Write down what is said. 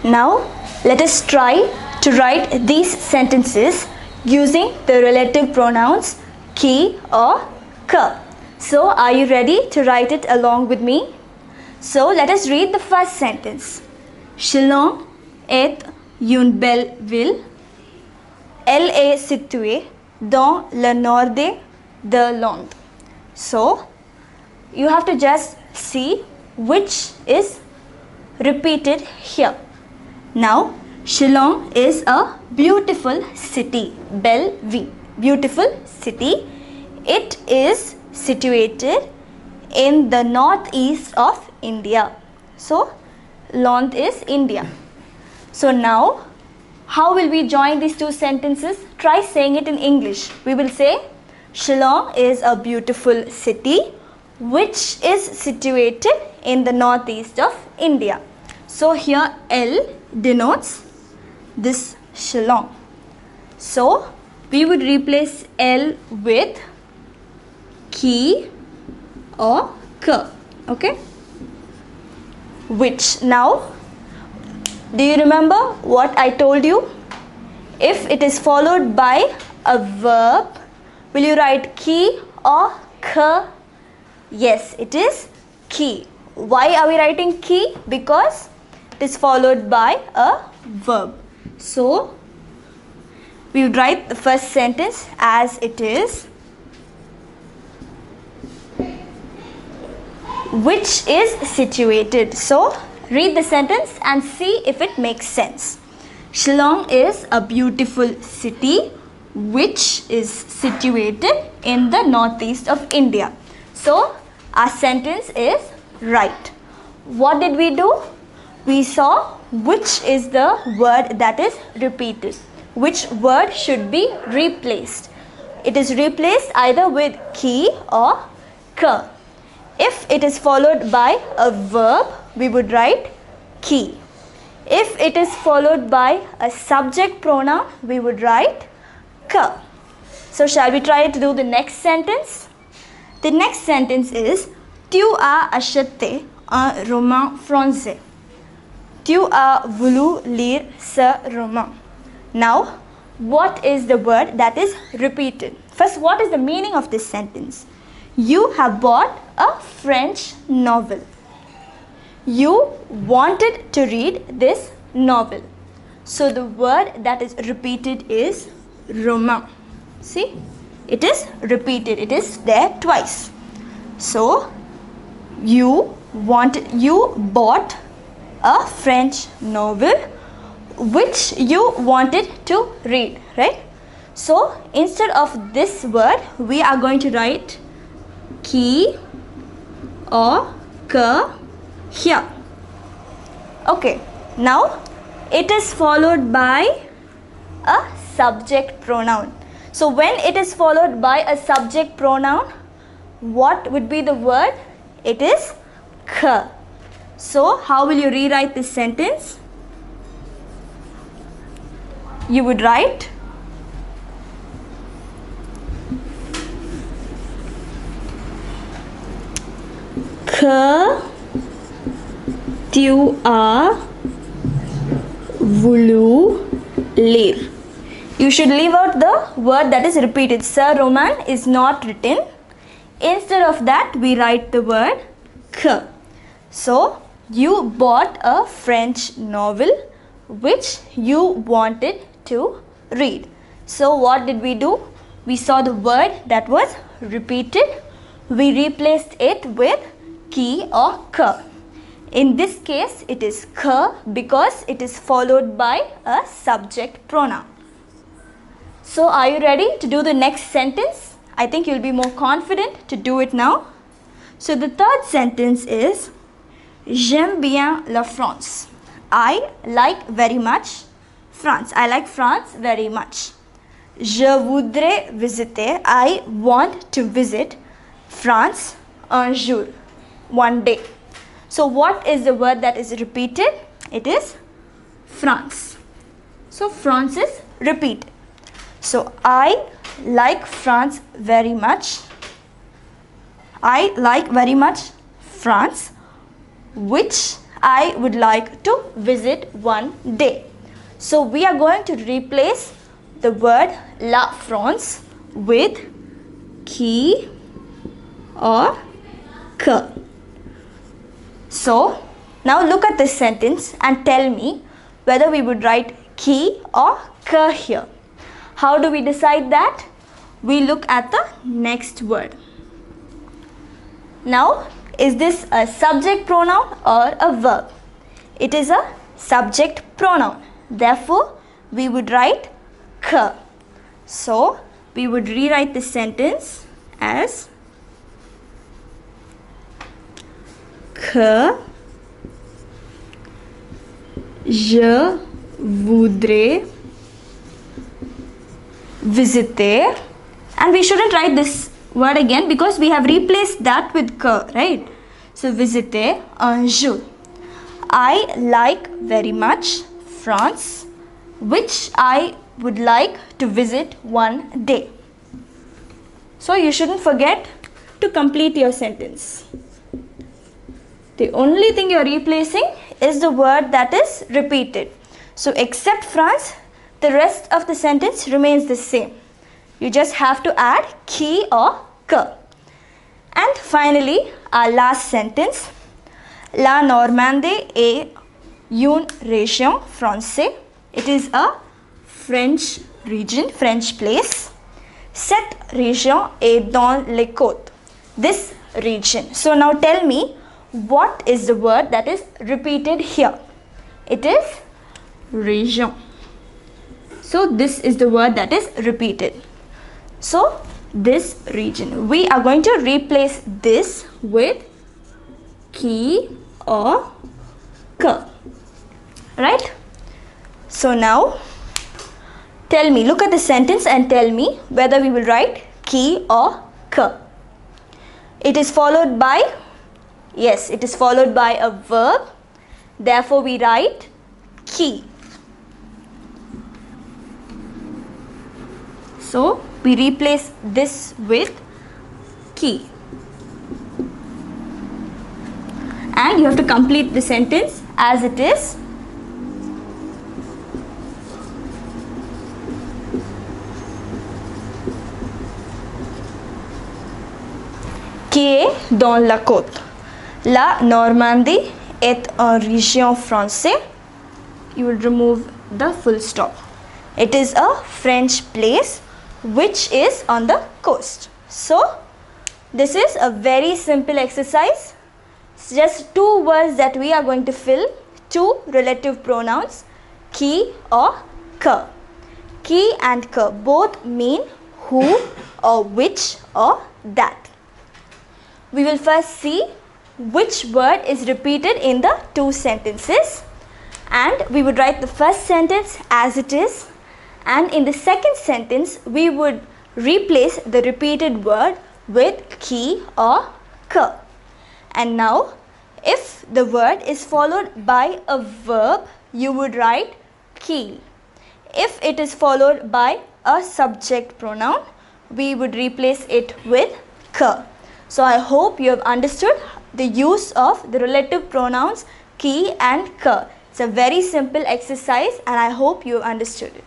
Now let us try to write these sentences using the relative pronouns ki or ka. So are you ready to write it along with me? So let us read the first sentence. Shillong est une belle ville. Elle est située dans le nord de l'Inde. So you have to just see which is repeated here. Now Shillong is a beautiful city. Belle ville, beautiful city. It is situated in the northeast of India. So L'Inde is India. So now how will we join these two sentences? Try saying it in English. We will say Shillong is a beautiful city which is situated in the northeast of India. So here L denotes this Shillong. So we would replace L with ki or ka. Okay? Which. Now, do you remember what I told you? If it is followed by a verb, will you write ki or ka? Yes, it is ki. Why are we writing ki? Because it is followed by a verb. So we would write the first sentence as it is, which is situated. So read the sentence and see if it makes sense. Shillong is a beautiful city which is situated in the northeast of India. So our sentence is right. What did we do? We saw which is the word that is repeated. Which word should be replaced? It is replaced either with ki or ka. If it is followed by a verb, we would write ki. If it is followed by a subject pronoun, we would write ka. So shall we try to do the next sentence? The next sentence is Tu as acheté un roman français. Tu as voulu lire ce roman. Now, what is the word that is repeated? First, what is the meaning of this sentence? You have bought a French novel. You wanted to read this novel. So the word that is repeated is roman. See, it is repeated. It is there twice. So you bought a French novel which you wanted to read, right? So instead of this word, we are going to write ki or ka here. Okay, now it is followed by a subject pronoun. So when it is followed by a subject pronoun, what would be the word? It is ka. So how will you rewrite this sentence? You would write que tu as voulu lire. You should leave out the word that is repeated. Ce roman is not written. Instead of that, we write the word que. So you bought a French novel which you wanted to read. So what did we do? We saw the word that was repeated. We replaced it with ki or ka. In this case, it is ka because it is followed by a subject pronoun. So are you ready to do the next sentence? I think you'll be more confident to do it now. So the third sentence is J'aime bien la France. I like very much France. I like France very much. Je voudrais visiter. I want to visit France un jour. One day. So what is the word that is repeated? It is France. So France is repeated. So I like France very much. I like very much France, which I would like to visit one day. So we are going to replace the word La France with qui or que. So now look at this sentence and tell me whether we would write qui or que here. How do we decide that? We look at the next word. Now, is this a subject pronoun or a verb? It is a subject pronoun. Therefore, we would write que. So, we would rewrite this sentence as que je voudrais visiter, and we shouldn't write this word again because we have replaced that with que, right? So visiter un jour. I like very much France, which I would like to visit one day. So you shouldn't forget to complete your sentence. The only thing you are replacing is the word that is repeated. So except France, the rest of the sentence remains the same. You just have to add qui or que. And finally, our last sentence. La Normandie est une région française. It is a French region, French place. Cette région est dans les côtes. This region. So now tell me, what is the word that is repeated here? It is région. So this is the word that is repeated. So this region. We are going to replace this with qui or que. Right? So now tell me, look at the sentence and tell me whether we will write qui or que. It is followed by, yes, it is followed by a verb. Therefore we write qui. So we replace this with qui. And you have to complete the sentence as it is. Qui est dans la côte. La Normandie est une région française. You will remove the full stop. It is a French place which is on the coast. So this is a very simple exercise. It's just two words that we are going to fill, two relative pronouns, qui or que. Qui and que both mean who or which or that. We will first see which word is repeated in the two sentences, and we would write the first sentence as it is, and in the second sentence we would replace the repeated word with qui or que. And now if the word is followed by a verb, you would write qui. If it is followed by a subject pronoun, we would replace it with que. So I hope you have understood the use of the relative pronouns qui and que. It's a very simple exercise and I hope you have understood it.